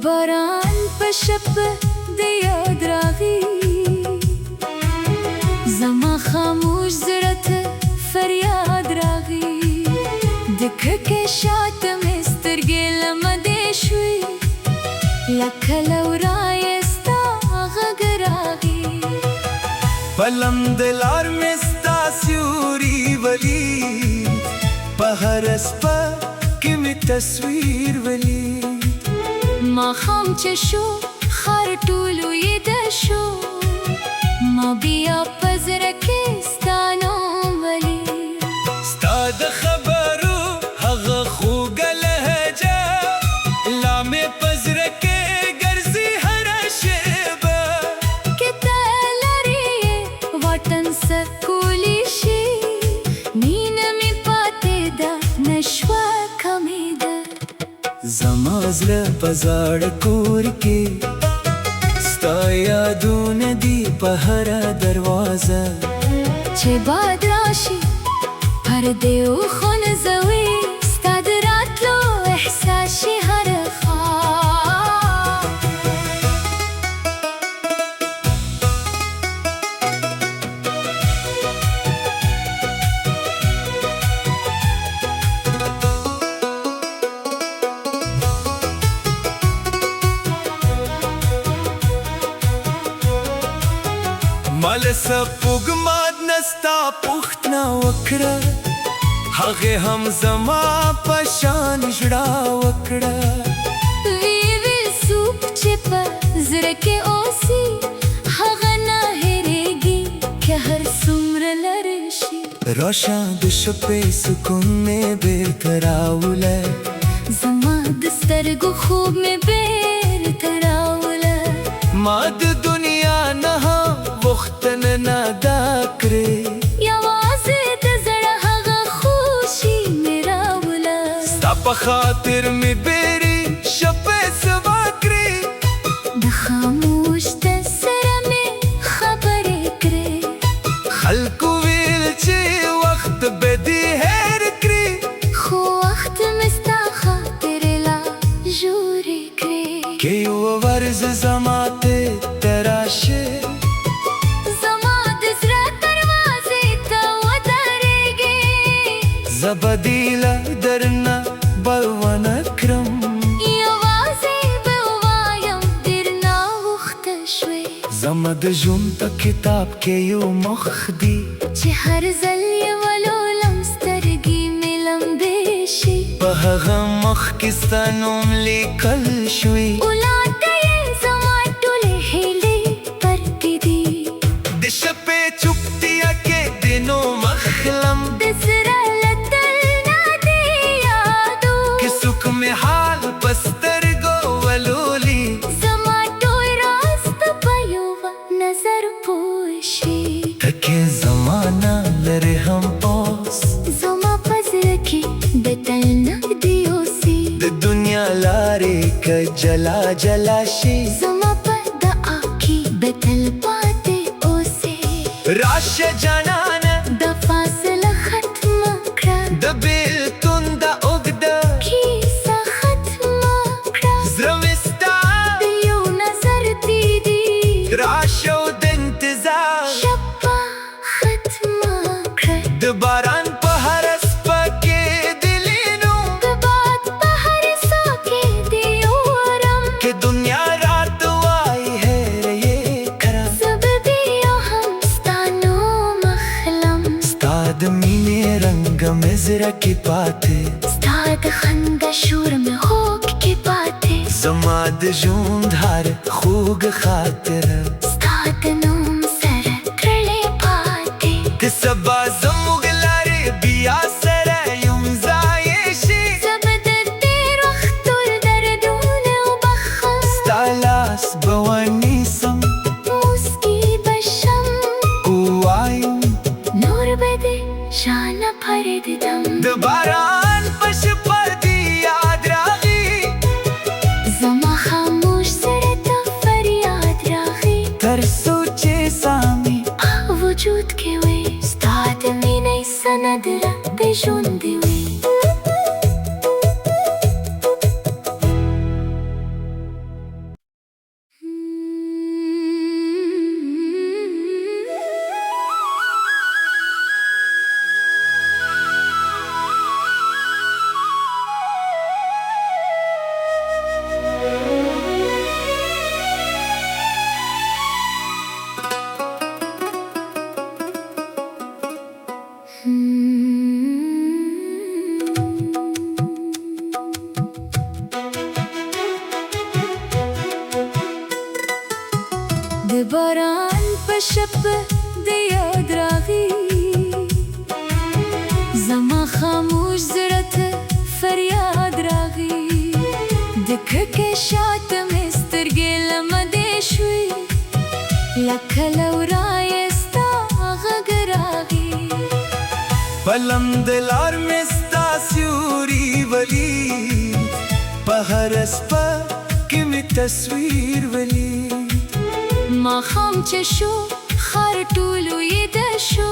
باران په شپ د یاد راغی زما خاموش زړه ته فریاد راغی د کړکۍ شاته مې سترګې لمدې شوې لکه له ورایه ستا غږ راغی په لمده لار مې ستا سیوري ولید په هره سپه کې مې تصویر ولید ماښام چې شو ښار ټول ویده شو ما بیا په زړه کې ستا نوم ولید ستا د خبرو هغه خوږه لهجه لا مې په زړه کې ګرځي هره شیبه که ته لرې وطن سکولی شي مینه مې پاتې ده نشوه کمیده زما زړه په زاړه کور کې ستا یادونه دي په هره دروازه چې باد راشي پردې وخونځوي ستا د راتلو احساس شي هر خوا مال سپوږماد نستا پوښتنه وکړه هغې هم زما په شان ژړا وکړه ویل څوک چې په زړه کې اوسي هغه نه هېرېږي که هر څومره لرې شي راشه د شپې سکون مې بېرته راوله زما د سترګو خوب مې بېرته راوله ما د دنیا نه هم غوښتنه نه دا کړې یوازې د زړه هغه خوشي مې راوله ستا په خاطر مې بیرې شپې سبا کړې د خاموش د سره مې خبرې کړې خلکو ویل چې وخت به دې هېر کړې خو وخت مې ستا خاطرې لا ژورې کړې که یو ورځ زما ته ته راشې زما د زړه دروازې ته ودرېږې زه به دې له درنه بل ونه کړم یوازې به ووایم ډېر ناوخته شوې زما د ژوند په کتاب کې یو مخ دی چې هر ځل یې ولولم سترګې مې لمدې شي په هغه مخ کې ستا نوم لیکل شوي اولاده یې زما ټولې هیلې پرتې دي د شپې چوپتیا کې د نوم اخلم د زړه له تل نه دې یادو که څوک مې حال په سترګو ولولي زما ټول راز ته په یوه نظر پوه شي ته کې زما نه لرې هم اوس زما په زړه کې د تل نږدې اوسې د دنیا لارې که جلا جلا شي زما په دعا کې به تل پاتې اوسې راشه جانانه د فاصله ختمه کړه د بېلتون دا اوږده کیسه ختمه کړه زړه مې ستا د یو نظر دیدي راشه او د انتظار شپه ختمه کړه د باران په هره سپه کې د لینو د باد په هر ساه کې د یورم که دنیا راته وایي هېره یې کړه زه به بیا هم ستا نوم اخلم ستا د مینې رنګه مې زړه کې پاتې ستا د خندا شور مې هوک کې پاتې زما د ژوند هر خوږه خاطره ستا د نوم سره تړلې پاتې که سبا زموږ لارې بیا سره یوځای شي زه به د تېر وخت ټول دردونه وبخښم ستا لاس به ونیسم موسکي به شم ووایم نور به دې شانه پرېږدم د باران په شپه دې یاد راغی زما خاموش زړه ته فریاد راغی تر څو چې ساه مې وجود کې وي ستا د مینې سند را د ژوند وي شب د یاد راغی زما خاموش زړه ته فریاد راغی د کړکۍ شاته مې سترګې لمدې شوې لکه له ورایه ستا غږ راغی په لمده لار مې ستا سیوري ولید په هره شپه کې مې تصویر ولید ماښام چې شو ښار ټول ویده شو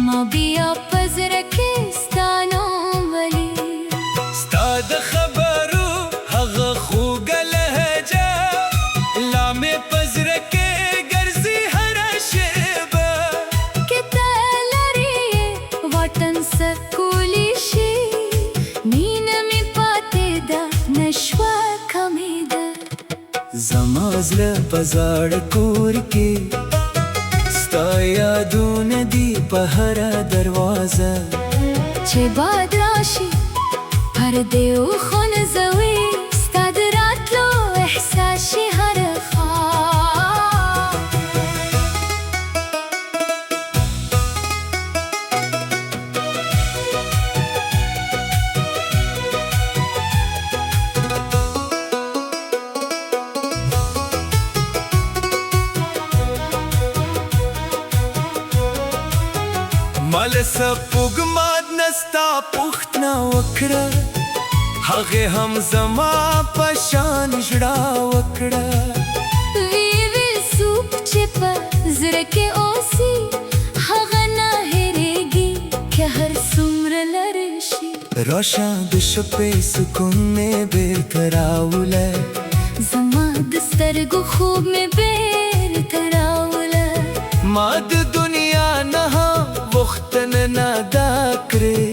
ما بیا په زړه کې ستا نوم ولید ستا د خبرو هغه خوږه لهجه لا مې په زړه کې ګرځي هره شېبه که ته لرې وطن سکولی شي مینه مې پاتې ده نشوه کمیده زما زړه په زاړه کور کې ستا یادونه دي په هره دروازه چې باد راشي پردې وخونځوي ستا د راتلو احساس شي هر خوا مال سپوږماد نستا پوښتنه وکړه هغې هم زما په شان ژړا وکړه ویل څوک چې په زړه کې اوسي هغه نه هېرېږي که هر څومره لرې شي راشه د شپې سکون مې بېرته راولی زما د سترګو خوب مې بېرته راوله ما د دنیا نه هم غوښتنه نه دا کړې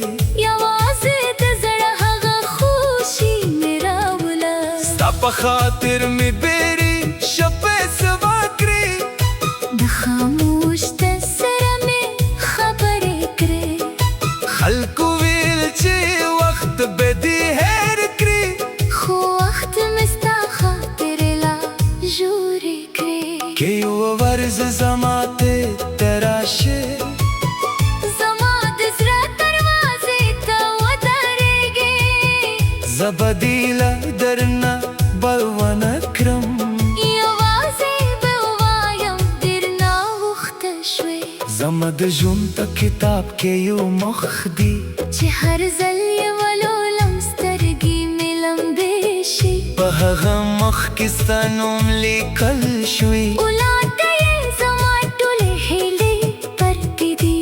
یوازې د زړه هغه خوشي مې راوله ستا په خاطر مې بیرې شپې سبا کړې د خاموش د سره مې خبرې کړې خلکو ویل چې وخت به دې هېر کړې خو وخت مې ستا خاطرې لا ژورې کړې که یو ورځ زما ته ته راشې زما د زړه دروازې ته ودرېږې زه به دې له درنه بل ونه کړم یوازې به ووایم ډېر ناوخته شوې زما د ژوند په کتاب کې یو مخ دی چې هر ځل یې ولولم سترګې مې لمدې شي په هغه مخ کې ستا نوم لیکل شوي ولاده یې زما ټولې هیلې پرتې دي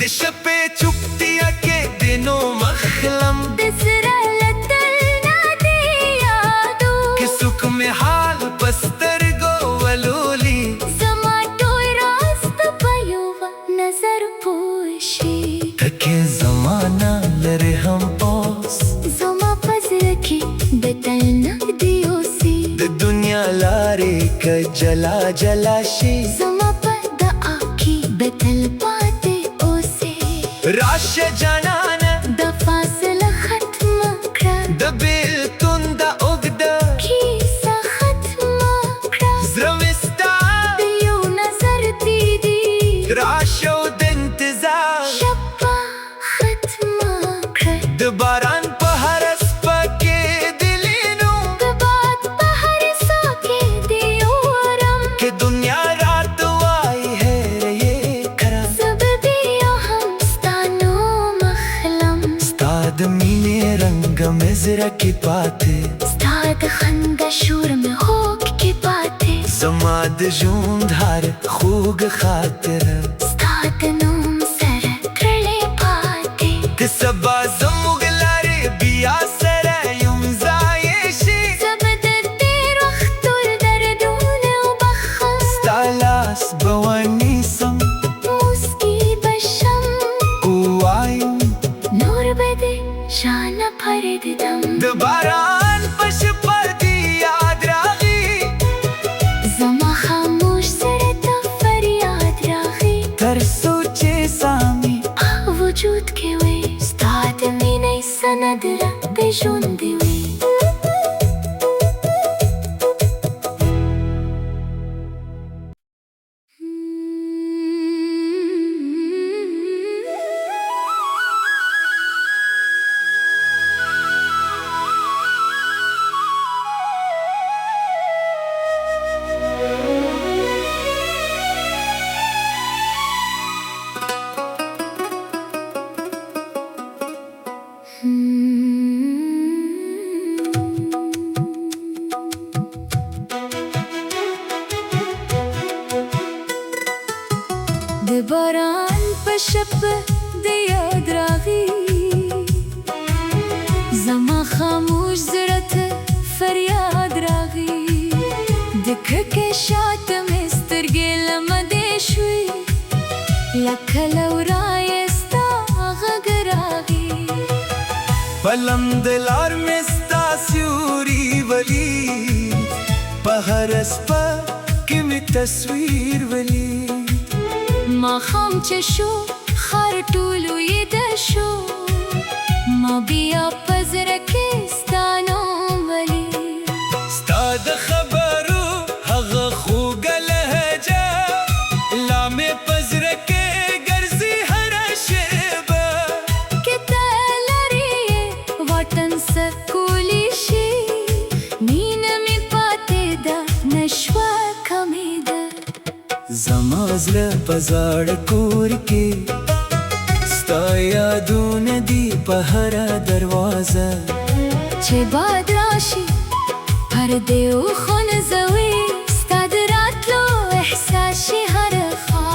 د شپې چوپتیا کې د نوم اخلم د زړه له تل نه دې یادو که څوک مې حال په سترګو ولولي زما ټول راز ته په یوه نظر پوه شي ته کې زما نه لرې هم اوس زما په زړه کې د تل نږدې اوسې د دنیا لارې که جلا جلا شي زما په دعا کې د تل پاتې اوسې راشه جانانه د فاصله ختمه کړه د بېلتون دا اوږده کیسه ختمه کړه زړه مې ستا د یو نظر تیدي راشه او د انتظار شپه ختمه کړه د باران په هره څپه کې د لینو د باد په هر ساه کې د یورم که دنیا راته وایي هېره یې کړه زه به بیا هم ستا نوم اخلم ستا د مینې رنګ مې زړه کې پاتې ستا د خندا شور مې هوک کې پاتې زما د ژوند هر خوږ خاطره ستا د نوم سره تړلې پاتې که سبا زموږ لارې بیا سره یوځای شي زه به د تېر وخت ټول دردونه وبخښم ستا لاس به ونیسم موسکي به شم ووایم نور به دې شانه پرېږدم د باران په شپه دې یاد راغی زما خاموش زړه ته فریاد راغی تر څو چې سامي وجود کې وې ستا د مینې سند را د ژوند وې खामोश ज़रूरत फरियाद रागी दिख के शात में स्तरगे लमदेशवी लखलौरायस्ता गगरागी पलंदलार में स्तास्यूरी वली पहरस्पा कि में तस्वीर वली ما خام چشو خار طولو يدشو ما بیا پزرکستانو ولی ستاد خبرو هغه خوږ لهجه لامې پزرکې ګرځي هر شیبه کته لري وطن سکولی شي مینه می پاتې ده نشوه کمی ده زما زړه په زاړه کور کې ستا یادونه دي په هره دروازه چې باد راشي پردې وخونځوي ستا د راتلو احساس شي هر خوا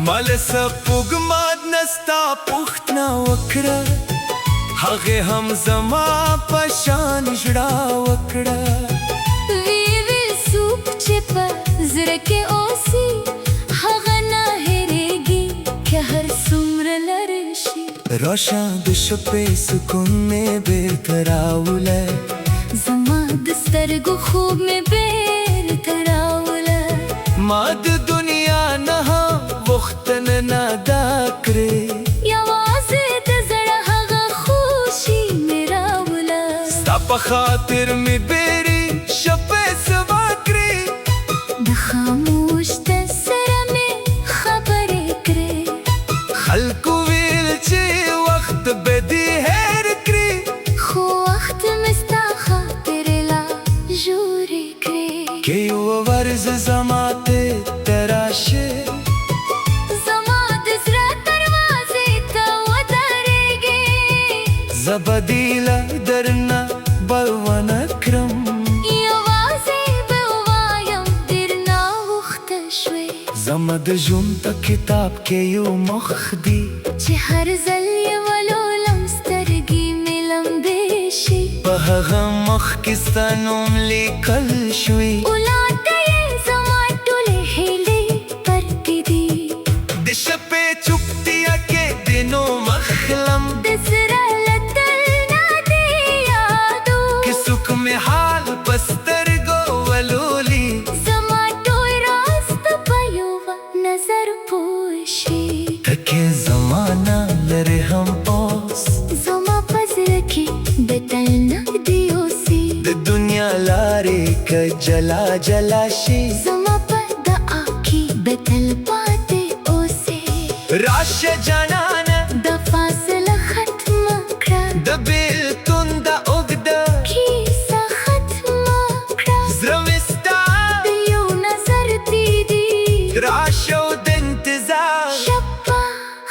مال سپوږماد نستا پوښتنه وکړه هغې هم زما په شان ژړا وکړه وی سوپ چې په زړه کې اوسي هغه نه هېرېږي که هر څومره لرې شي راشه د شپې سکون مې بېرته راوله زما د سترګو خوب مې بېرته راوله ما د دنیا نه هم غوښتنه نه ده کړې یوازې د زړه هغه خوشي مې راوله ستا په خاطر مې بیرې شپې سبا کړې د خاموش د سره مې خبرې کړې خلکو ویل چې وخت به دې هېر کړې خو وخت مې ستا خاطرې لا ژورې کړې که یو ورځ زما ته راشه زما د زړه دروازې ته ودرېږې زه به دې له درنه بل ونه کړم یوازې به ووایم ډېر ناوخته شوې زما د ژوند په کتاب کې یو مخ دی چې هر ځل یې ولولم سترګې مې لمبې شي په هغه مخ کې ستا نوم لیکل شوي اولاته یې زما ټولې هیلې پرتې دي د شپې چوپتیا کې د نوم اخلم د زړه له تل نه دې یادو که څوک مې حال په سترګو ولولي زما ټول راز ته په یوه نظر پوه شي ته کې زما نه لرې هم اوس زما په زړه کې د تل نږدې اوسې د دنیا لارې که جلا جلا شي زما په دعا کې د تل پاتې اوسې راشه جانانه د فاصله ختمه کړه د بېلتون د اوږده کیسه ختمه کړه زړه مې ستا د یو نظر دیدي راشه او د انتظار شپه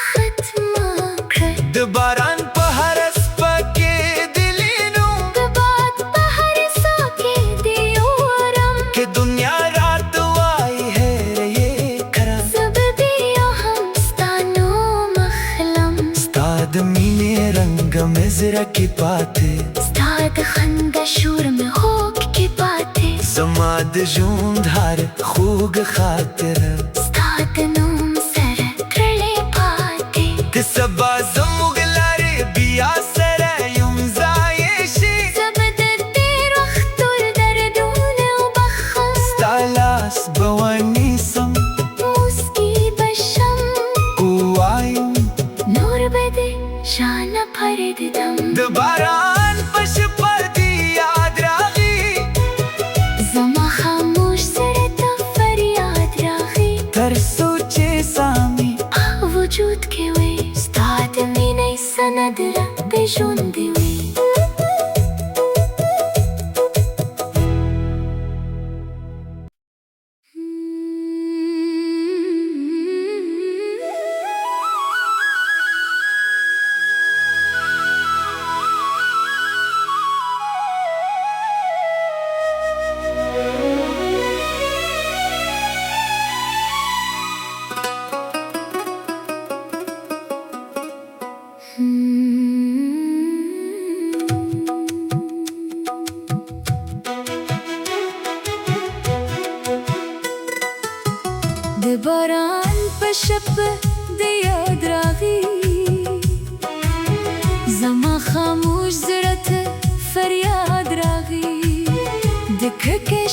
ختمه کړه د باران په هر څپه کې د لینو د باد په هر ساه کې د یورم که دنیا راته وایي هېر یې کړه زه به بیا هم ستا نوم اخلم ستا د مینې رنګ مې زړه کې پاتې ستا د خندا شور مې خوږ کې پاتې زما د ژوند هر خوږ خاطره ستا د نوم سره تړلې پاتې که سبا زموږ لارې بیا سره یوځای شي زه به د تېر وخت ټول دردونه وبخښم ستا لاس به ونیسم موسکي به شم ووایم نور به دې شانه پرېږدم د باران په شپه دې یاد راغی زما خاموش زړه ته فریاد راغی تر څو چې سامي وجود کې وي ستا د مینې سند را بې ژوندې وي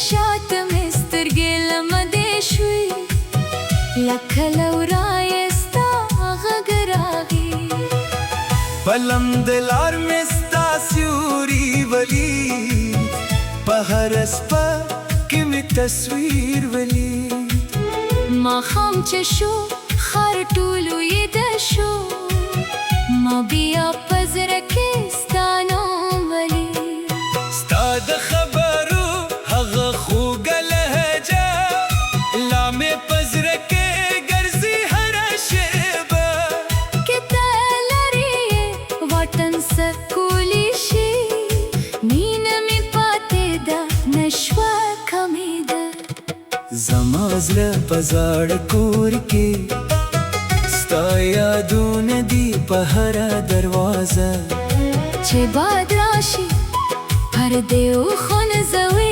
شاته مې سترګې لمدې شوې لکه له ورایه ستا غږ راغی پلم دلار میں ستا سیوری ولی په هر سپه کې مې تصویر ولی ماښام چې شو ښار ټول ویده شو ما بیا په زړه کې ستا نوم ولی ستا د خبرو هغه خوږه لهجه لا مې په زړه کې ګرځي هره شیبه که ته لرې وطن سکولی شي مینه مې پاتې ده نشوه کمیده زما زړه په زاړه کور کې ستا یادونه دي په هره دروازه چې باد راشي پردې وخونه زوي